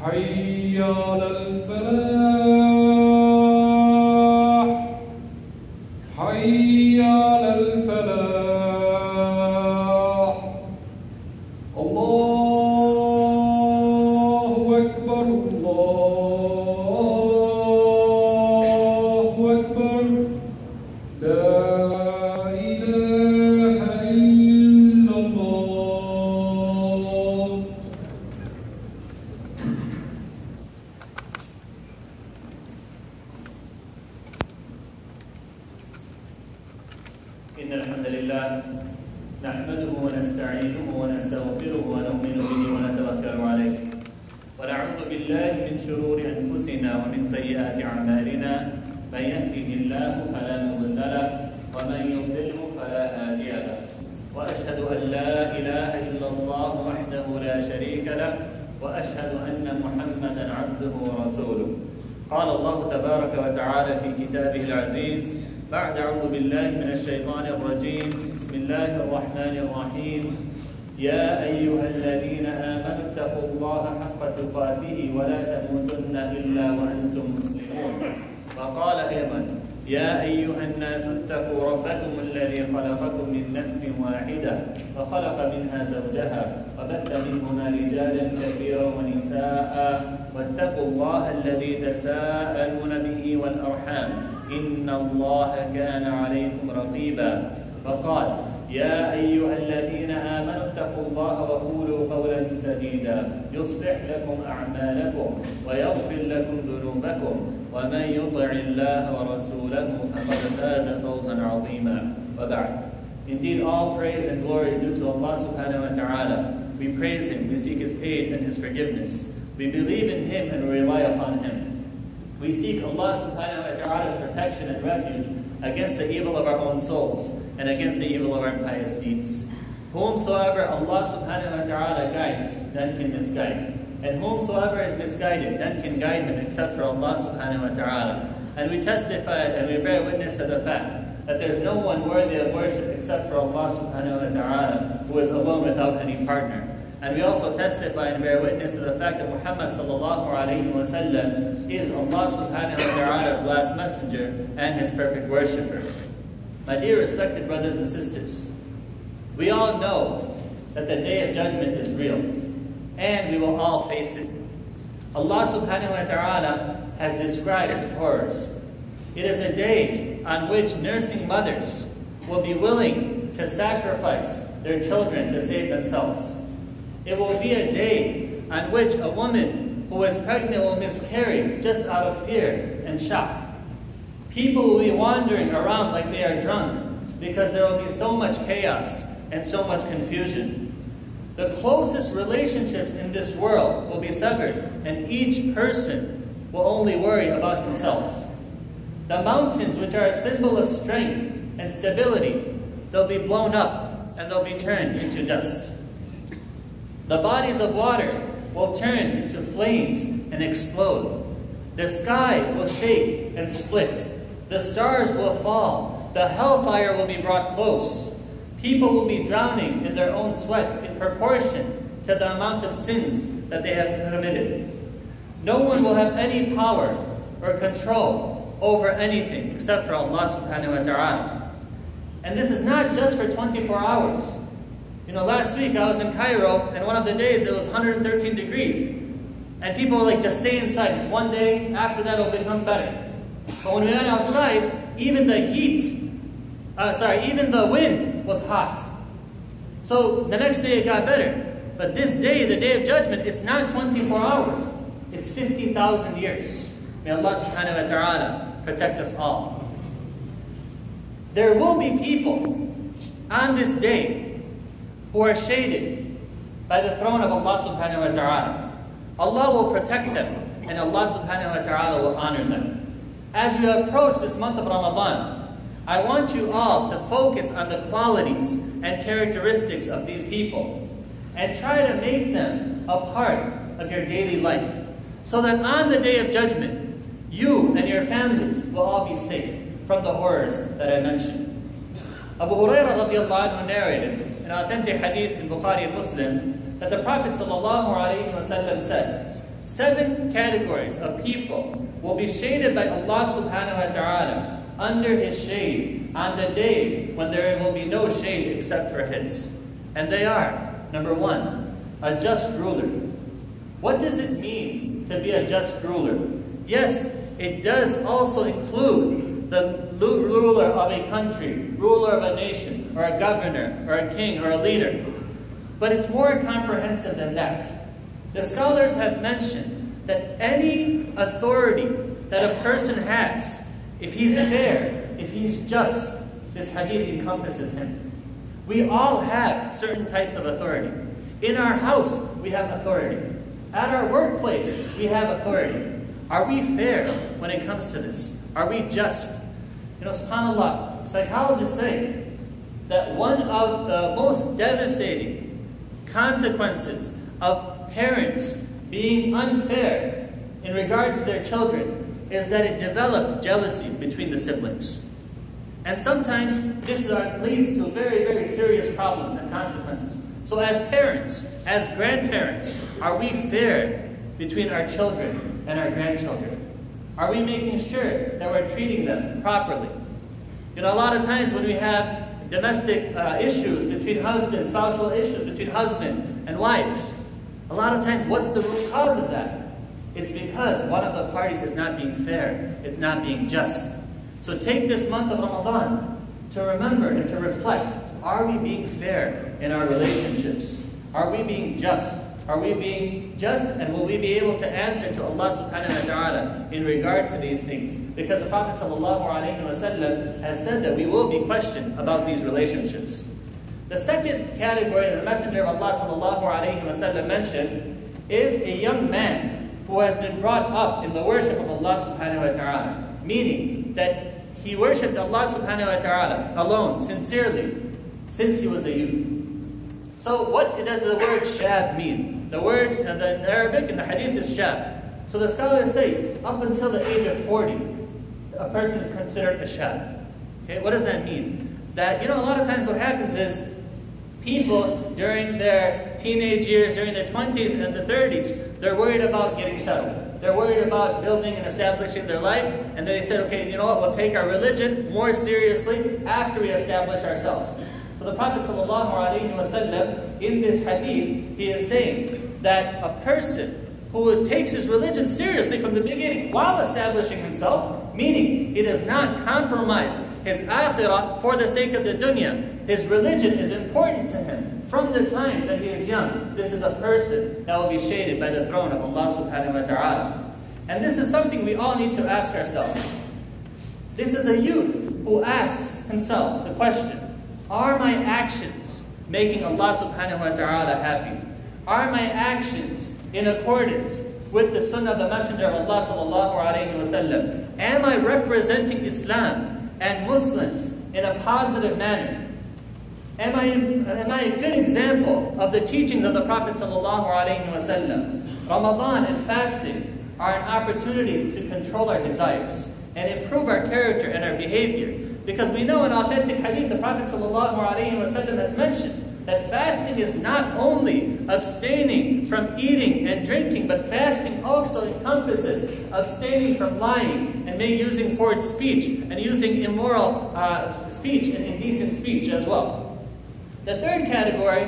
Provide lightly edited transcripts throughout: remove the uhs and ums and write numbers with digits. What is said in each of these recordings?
حي على الفلاح حي على الفلاح الله أكبر الله أكبر لا إله إلا الله. إن الحمد لله نحمده ونستعينه ونستغفره ونؤمن به ونتوكل عليه ونعوذ بالله من شرور أنفسنا ومن سيئات أعمالنا من يهده الله فلا مضل له ومن يضلله فلا هادي له وأشهد أن لا إله إلا الله وحده لا شريك له وأشهد أن محمدا عبده ورسوله. قال الله تبارك وتعالى في كتابه العزيز بعد أعوذ بالله من الشيطان الرجيم بسم الله الرحمن الرحيم يا أيها الذين آمنوا اتقوا الله حق تقاته ولا تموتن إلا وأنتم مسلمون. وقال أيضا يا أيها الناس اتقوا ربكم الذي خلقكم من نفس واحدة وخلق منها زوجها وبث منهما رجالا كثيرا ونساء واتقوا الله الذي تساءلون به والأرحام إن الله كان عليكم رقيبا. وقال يا أيها الذين آمنوا اتقوا الله وقولوا قولا سديدا يصلح لكم أعمالكم ويغفر لكم ذنوبكم ومن يطع الله ورسوله فقد فاز فوزا عظيما. وبعد. Indeed, all praise and glory is due to Allah subhanahu wa ta'ala. We praise Him, we seek His aid and His forgiveness. We believe in Him and rely upon Him. We seek Allah subhanahu wa ta'ala's protection and refuge against the evil of our own souls and against the evil of our impious deeds. Whomsoever Allah subhanahu wa ta'ala guides, none can misguide. And whomsoever is misguided, none can guide him except for Allah subhanahu wa ta'ala. And we testify and we bear witness to the fact that there is no one worthy of worship except for Allah subhanahu wa ta'ala, who is alone without any partner. And we also testify and bear witness to the fact that Muhammad sallallahu alayhi wa sallam is Allah subhanahu wa ta'ala's last messenger and His perfect worshipper. My dear respected brothers and sisters, we all know that the day of judgment is real, and we will all face it. Allah subhanahu wa ta'ala has described its horrors. It is a day on which nursing mothers will be willing to sacrifice their children to save themselves. It will be a day on which a woman who is pregnant will miscarry just out of fear and shock. People will be wandering around like they are drunk because there will be so much chaos and so much confusion. The closest relationships in this world will be severed, and each person will only worry about himself. The mountains, which are a symbol of strength and stability, they'll be blown up and they'll be turned into dust. The bodies of water will turn into flames and explode. The sky will shake and split. The stars will fall. The hellfire will be brought close. People will be drowning in their own sweat in proportion to the amount of sins that they have committed. No one will have any power or control over anything except for Allah subhanahu wa ta'ala. And this is not just for 24 hours. You know, last week I was in Cairo, and one of the days it was 113 degrees. And people were like, just stay inside. It's one day, after that it'll become better. But when we went outside, even the wind was hot. So the next day it got better. But this day, the day of judgment, it's not 24 hours. It's 50,000 years. May Allah subhanahu wa ta'ala protect us all. There will be people on this day who are shaded by the throne of Allah subhanahu wa ta'ala. Allah will protect them, and Allah subhanahu wa ta'ala will honor them. As we approach this month of Ramadan, I want you all to focus on the qualities and characteristics of these people and try to make them a part of your daily life, so that on the day of judgment, you and your families will all be safe from the horrors that I mentioned. Abu Hurairah radiallahu anhu narrated an authentic hadith in Bukhari and Muslim that the Prophet sallallahu alaihi wasallam said 7 categories of people will be shaded by Allah subhanahu wa ta'ala under His shade on the day when there will be no shade except for His. And they are, number 1, a just ruler. What does it mean to be a just ruler? Yes, it does also include the ruler of a country, ruler of a nation, or a governor, or a king, or a leader. But it's more comprehensive than that. The scholars have mentioned that any authority that a person has, if he's fair, if he's just, this hadith encompasses him. We all have certain types of authority. In our house, we have authority. At our workplace, we have authority. Are we fair when it comes to this? Are we just? You know, subhanAllah, psychologists say that one of the most devastating consequences of parents being unfair in regards to their children is that it develops jealousy between the siblings. And sometimes this leads to very, very serious problems and consequences. So as parents, as grandparents, are we fair between our children and our grandchildren? Are we making sure that we're treating them properly? You know, a lot of times when we have domestic issues between husbands, spousal issues between husband and wives, a lot of times what's the root cause of that? It's because one of the parties is not being fair, it's not being just. So take this month of Ramadan to remember and to reflect, are we being fair in our relationships? Are we being just? Are we being just, and will we be able to answer to Allah subhanahu wa ta'ala in regards to these things? Because the Prophet sallallahu alaihi wasallam has said that we will be questioned about these relationships. The second category that the Messenger of Allah sallallahu alaihi wasallam mentioned is a young man who has been brought up in the worship of Allah subhanahu wa ta'ala, meaning that he worshipped Allah subhanahu wa ta'ala alone, sincerely, since he was a youth. So what does the word shab mean? The word in Arabic in the hadith is shab. So the scholars say up until the age of 40, a person is considered a shab. Okay, what does that mean? That, you know, a lot of times what happens is people during their teenage years, during their 20s and the 30s, they're worried about getting settled. They're worried about building and establishing their life, and then they said, okay, you know what, we'll take our religion more seriously after we establish ourselves. So the Prophet ﷺ, in this hadith, he is saying that a person who takes his religion seriously from the beginning while establishing himself, meaning he does not compromise his akhirah for the sake of the dunya. His religion is important to him from the time that he is young. This is a person that will be shaded by the throne of Allah subhanahu wa ta'ala. And this is something we all need to ask ourselves. This is a youth who asks himself the question, are my actions making Allah subhanahu wa ta'ala happy? Are my actions in accordance with the sunnah of the Messenger of Allah sallallahu alayhi wa sallam? Am I representing Islam and Muslims in a positive manner? Am I a good example of the teachings of the Prophet sallallahu alayhi wa sallam? Ramadan and fasting are an opportunity to control our desires and improve our character and our behavior. Because we know in authentic hadith, the Prophet ﷺ has mentioned that fasting is not only abstaining from eating and drinking, but fasting also encompasses abstaining from lying and using forward speech and using immoral speech and indecent speech as well. The third category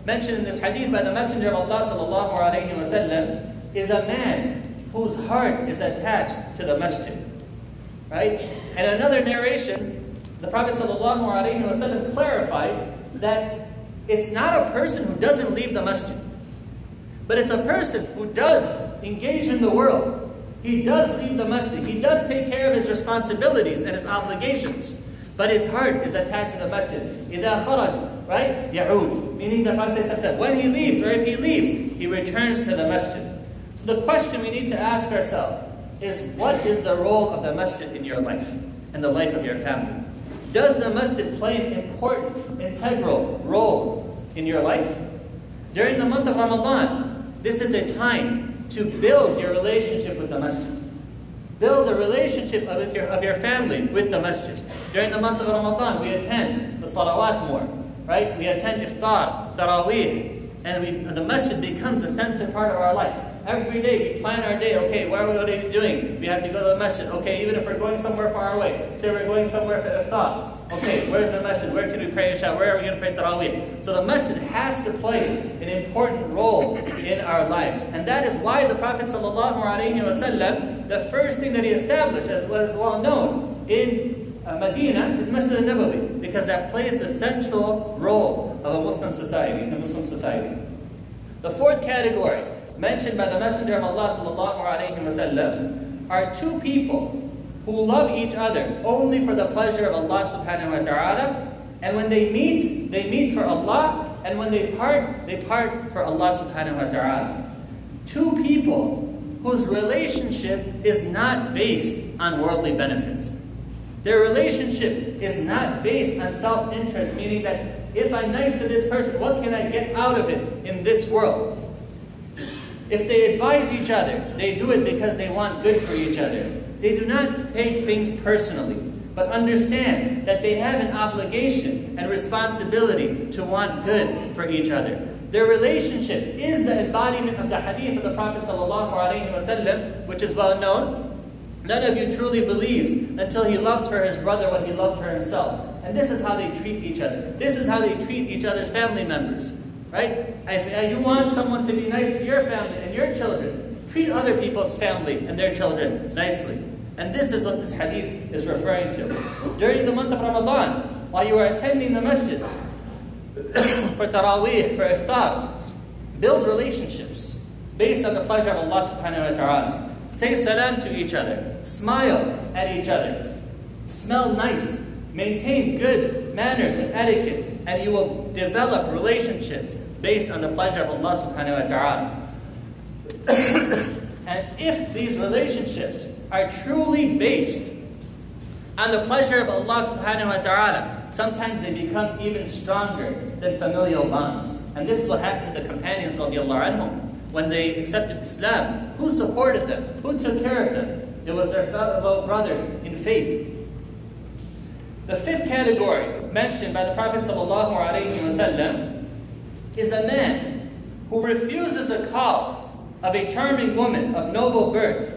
mentioned in this hadith by the Messenger of Allah ﷺ is a man whose heart is attached to the masjid. Right? And another narration, the Prophet ﷺ clarified that it's not a person who doesn't leave the masjid, but it's a person who does engage in the world. He does leave the masjid. He does take care of his responsibilities and his obligations, but his heart is attached to the masjid. إِذَا خَرَجْ, right? يَعُودُ, meaning the Prophet said, when he leaves, or if he leaves, he returns to the masjid. So the question we need to ask ourselves is, what is the role of the masjid in your life and the life of your family? Does the masjid play an important, integral role in your life? During the month of Ramadan, this is a time to build your relationship with the masjid. Build a relationship of your family with the masjid. During the month of Ramadan, we attend the salawat more, right? We attend iftar, taraweeh, and the masjid becomes the center part of our life. Every day we plan our day. Okay, what are we doing? We have to go to the masjid. Okay, even if we're going somewhere far away. Say we're going somewhere for iftar. Okay, where's the masjid? Where can we pray Isha? Where are we going to pray Taraweeh? So the masjid has to play an important role in our lives. And that is why the Prophet ﷺ, the first thing that he established, as well known in Medina, is Masjid al-Nabawi, because that plays the central role of a Muslim society, in a Muslim society. The fourth category, mentioned by the Messenger of Allah ﷺ, are two people who love each other only for the pleasure of Allah subhanahu wa ta'ala, and when they meet for Allah, and when they part for Allah subhanahu wa ta'ala. Two people whose relationship is not based on worldly benefits. Their relationship is not based on self-interest, meaning that if I'm nice to this person, what can I get out of it in this world? If they advise each other, they do it because they want good for each other. They do not take things personally, but understand that they have an obligation and responsibility to want good for each other. Their relationship is the embodiment of the hadith of the Prophet ﷺ, which is well known. None of you truly believes until he loves for his brother what he loves for himself. And this is how they treat each other. This is how they treat each other's family members. Right? If you want someone to be nice to your family and your children, treat other people's family and their children nicely. And this is what this hadith is referring to. During the month of Ramadan, while you are attending the masjid for Taraweeh, for iftar, build relationships based on the pleasure of Allah subhanahu wa ta'ala. Say salam to each other. Smile at each other. Smell nice. Maintain good manners and etiquette. And you will develop relationships based on the pleasure of Allah subhanahu wa ta'ala. And if these relationships are truly based on the pleasure of Allah subhanahu wa ta'ala, sometimes they become even stronger than familial bonds. And this is what happened to the companions radiallahu anhum. When they accepted Islam, who supported them? Who took care of them? It was their fellow brothers in faith. The fifth category mentioned by the Prophet ﷺ is a man who refuses a call of a charming woman of noble birth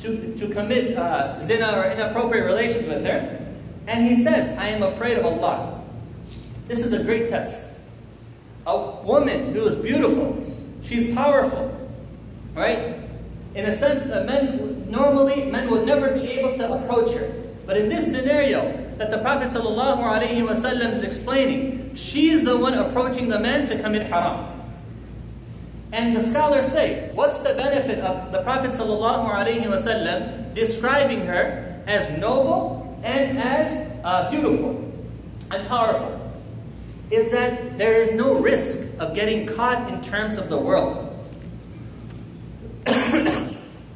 to commit zina or inappropriate relations with her, and he says, I am afraid of Allah. This is a great test. A woman who is beautiful, she's powerful, right? In a sense that men would never be able to approach her. But in this scenario that the Prophet ﷺ is explaining, she's the one approaching the man to commit haram. And the scholars say, what's the benefit of the Prophet ﷺ describing her as noble and as beautiful and powerful? Is that there is no risk of getting caught in terms of the world.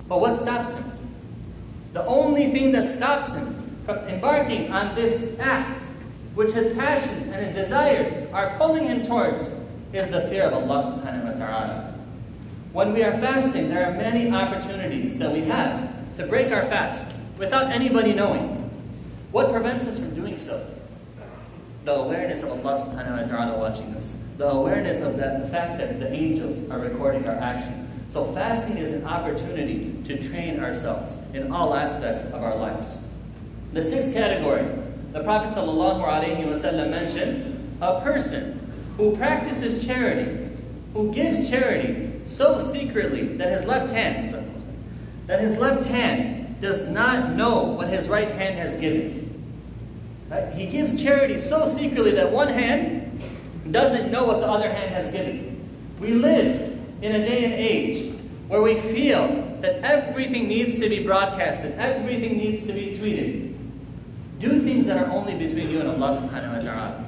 But what stops him? The only thing that stops him from embarking on this act, which his passions and his desires are pulling him towards, is the fear of Allah subhanahu wa ta'ala. When we are fasting, there are many opportunities that we have to break our fast without anybody knowing. What prevents us from doing so? The awareness of Allah subhanahu wa ta'ala watching us. The awareness of the fact that the angels are recording our actions. So fasting is an opportunity to train ourselves in all aspects of our lives. The sixth category, the Prophet ﷺ mentioned, a person who practices charity, who gives charity so secretly that his left hand does not know what his right hand has given. Right? He gives charity so secretly that one hand doesn't know what the other hand has given. We live in a day and age where we feel that everything needs to be broadcasted, everything needs to be tweeted. Do things that are only between you and Allah subhanahu wa ta'ala.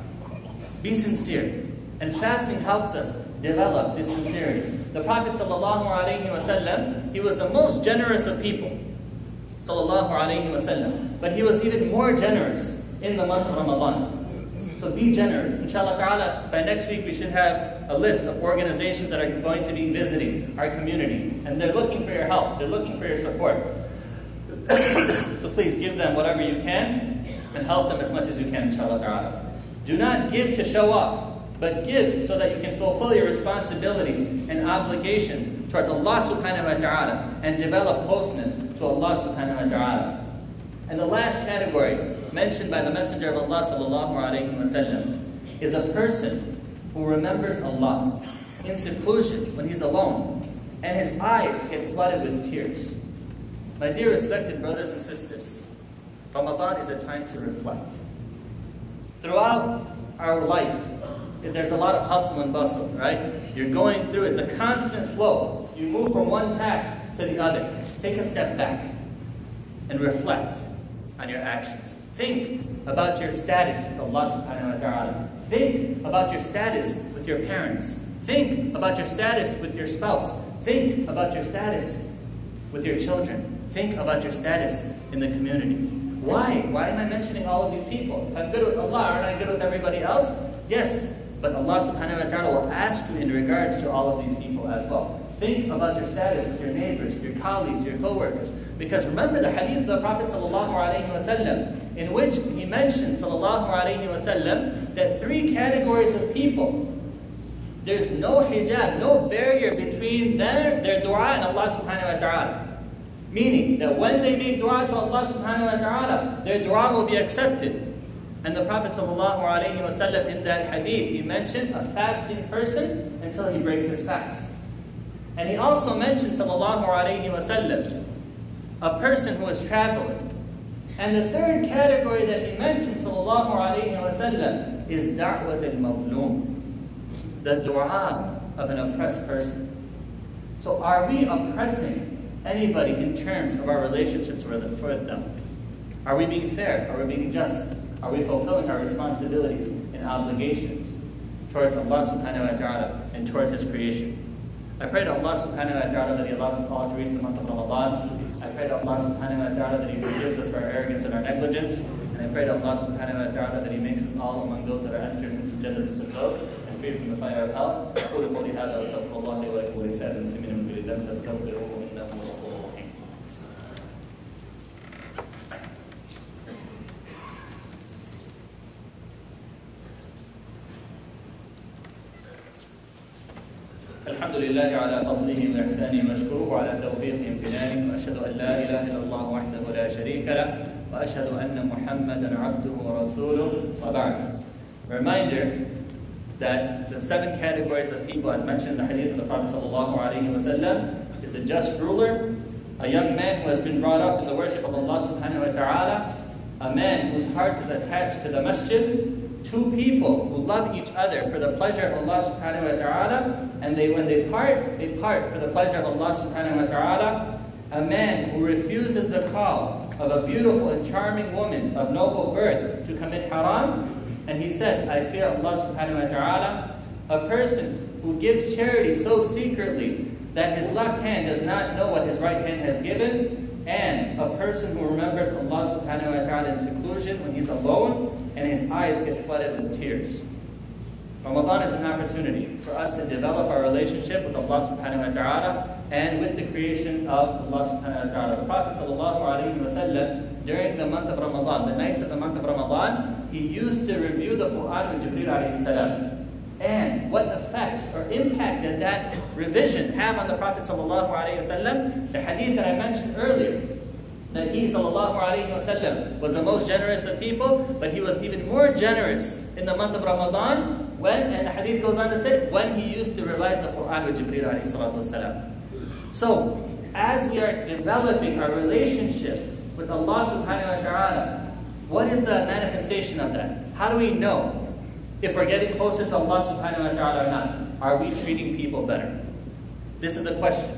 Be sincere. And fasting helps us develop this sincerity. The Prophet ﷺ, he was the most generous of people. ﷺ. But he was even more generous in the month of Ramadan. So be generous. Inshallah ta'ala, by next week we should have a list of organizations that are going to be visiting our community. And they're looking for your help. They're looking for your support. So please give them whatever you can and help them as much as you can, inshallah ta'ala. Do not give to show off. but give so that you can fulfill your responsibilities and obligations towards Allah subhanahu wa ta'ala and develop closeness to Allah subhanahu wa ta'ala. And the last category mentioned by the Messenger of Allah sallallahu alayhi wa sallam is a person who remembers Allah in seclusion when he's alone and his eyes get flooded with tears. My dear respected brothers and sisters, Ramadan is a time to reflect. Throughout our life, there's a lot of hustle and bustle, right? You're going through, it's a constant flow. You move from one task to the other. Take a step back and reflect on your actions. Think about your status with Allah subhanahu wa ta'ala. Think about your status with your parents. Think about your status with your spouse. Think about your status with your children. Think about your status in the community. Why? Why am I mentioning all of these people? If I'm good with Allah, aren't I good with everybody else? Yes, but Allah subhanahu wa ta'ala will ask you in regards to all of these people as well. Think about your status with your neighbors, your colleagues, your co-workers. Because remember the hadith of the Prophet sallallahu alaihi wasallam, in which he mentioned sallallahu alaihi wasallam that 3 categories of people, there's no hijab, no barrier between their dua and Allah subhanahu wa ta'ala. Meaning that when they make dua to Allah subhanahu wa ta'ala, their dua will be accepted. And the Prophet ﷺ in that hadith, he mentioned a fasting person until he breaks his fast. And he also mentioned ﷺ a person who is traveling. And the third category that he mentioned ﷺ is da'wat al-mazlum, the dua of an oppressed person. So are we oppressing anybody in terms of our relationships with them? Are we being fair? Are we being just? Are we fulfilling our responsibilities and obligations towards Allah subhanahu wa ta'ala and towards His creation? I pray to Allah subhanahu wa ta'ala that He allows us all to reach the month of Ramadan. I pray to Allah subhanahu wa ta'ala that He forgives us for our arrogance and our negligence. And I pray to Allah subhanahu wa ta'ala that He makes us all among those that are entered into Jannah al-Firdaus and free from the fire of hell. أقول قولي هذا وأستغفر الله لي ولكم ولسائر المسلمين من كل ذنب فاستغفروه إنه هو الغفور الرحيم. الحمد لله على فضله وإحسانه وأشكره على توفيقه امتنانه وأشهد أن لا إله إلا الله وحده لا شريك له وأشهد أن محمدا عبده ورسوله وبعد. Reminder that the 7 categories of people, as mentioned in the hadith of the Prophet ﷺ, is a just ruler, a young man who has been brought up in the worship of Allah subhanahu wa ta'ala, a man whose heart is attached to the masjid, 2 people who love each other for the pleasure of Allah subhanahu wa ta'ala, and when they part for the pleasure of Allah subhanahu wa ta'ala, a man who refuses the call of a beautiful and charming woman of noble birth to commit haram, and he says, I fear Allah subhanahu wa ta'ala, a person who gives charity so secretly that his left hand does not know what his right hand has given, and a person who remembers Allah subhanahu wa ta'ala in seclusion when he's alone and his eyes get flooded with tears. Ramadan is an opportunity for us to develop our relationship with Allah subhanahu wa ta'ala and with the creation of Allah subhanahu wa ta'ala. The Prophet sallallahu alayhi wa sallam, during the month of Ramadan, the nights of the month of Ramadan, he used to review the Quran with Jibreel alayhi salam. And what effect or impact did that revision have on the Prophet sallallahu alayhi wa sallam? The hadith that I mentioned earlier, that he sallallahu alayhi wa sallam was the most generous of people, but he was even more generous in the month of Ramadan when, and the hadith goes on to say, when he used to revise the Quran with Jibreel alayhi salatu wasalam. So, as we are developing our relationship with Allah subhanahu wa ta'ala, what is the manifestation of that? How do we know if we're getting closer to Allah subhanahu wa ta'ala or not? Are we treating people better? This is the question.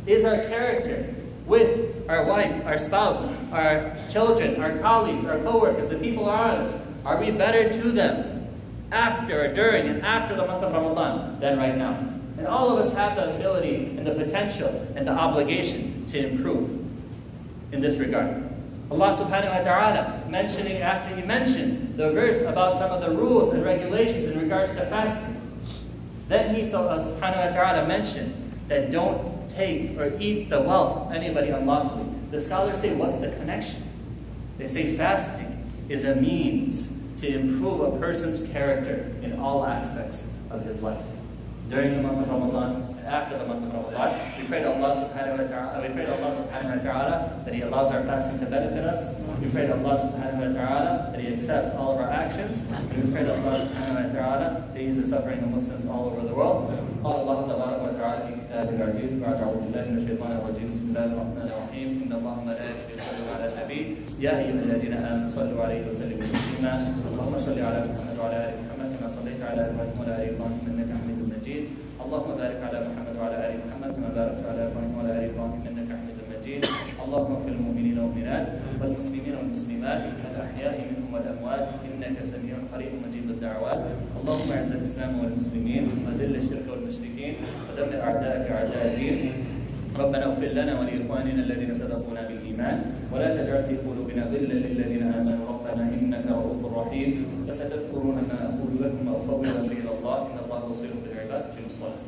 Is our character with our wife, our spouse, our children, our colleagues, our co-workers, the people around us, are we better to them after, or during, and after the month of Ramadan than right now? And all of us have the ability and the potential and the obligation to improve in this regard. Allah subhanahu wa ta'ala mentioning, after He mentioned the verse about some of the rules and regulations in regards to fasting, then He subhanahu wa ta'ala mentioned that don't take or eat the wealth of anybody unlawfully. The scholars say, what's the connection? They say fasting is a means to improve a person's character in all aspects of his life. During the month of Ramadan and after the month of Ramadan, we pray to Allah subhanahu wa ta'ala that He allows our fasting to benefit us. We pray to Allah subhanahu wa ta'ala that He accepts all of our actions. And we pray to Allah subhanahu wa ta'ala that He eases the suffering of Muslims all over the world. قال الله تبارك وتعالى في كتابه العزيز بعد أعوذ بالله من الشيطان الرجيم بسم الله الرحمن الرحيم إن الله وملائكته يصلون على النبي يا أيها الذين آمنوا صلوا عليه وسلموا تسليما اللهم صل على محمد وعلى آل محمد كما صليت على إبراهيم وعلى آل إبراهيم إنك حميد مجيد اللهم بارك على محمد وعلى آل محمد كما باركت على إبراهيم وعلى آل إبراهيم إنك حميد مجيد اللهم اغفر للمؤمنين والمؤمنات والمسلمين والمسلمات الأحياء منهم والأموات إنك سميع قريب مجيب الدعوات اللهم اعز الإسلام والمسلمين وذل الشرك والمشركين ودمر أعداءك أعداء الدين ربنا اغفر لنا ولإخواننا الذين سبقونا بالإيمان ولا تجعل في قلوبنا غلا للذين آمنوا ربنا إنك رؤوف رحيم فستذكرون ما أقول لكم وأفوض أمري إلى الله إن الله بصير بالعباد في الصلاة